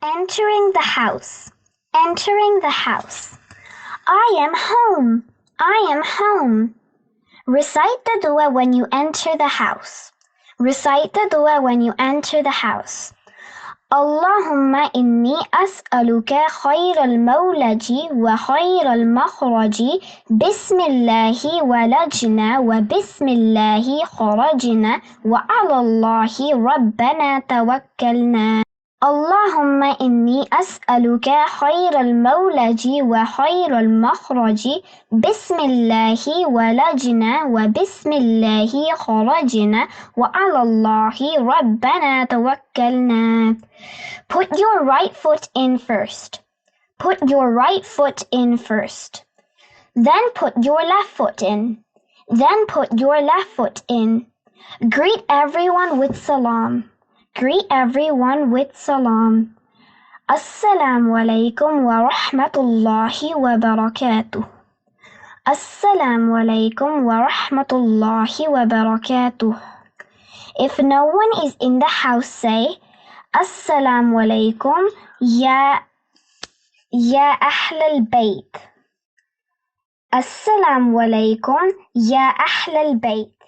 Entering the house. Entering the house. I am home. I am home. Recite the dua when you enter the house. Recite the dua when you enter the house. اللهم إني أسألك خير المولج وخير المخرج بسم الله ولجنا وبسم الله خرجنا وعلى الله ربنا توكلنا. اللهم إني أسألك خير المولج وخير المخرج بسم الله ولجنا وبسم الله خرجنا وعلى الله ربنا توكلنا. Put your right foot in first. Put your right foot in first. Then put your left foot in. Then put your left foot in. Greet everyone with salam. Greet everyone with salam. Assalamu alaikum wa rahmatullahi wa barakatuh. Assalamu alaikum wa rahmatullahi wa barakatuh. If no one is in the house, say Assalamu alaikum ya ahl al-bayt. Assalamu alaikum ya ahl al-bayt.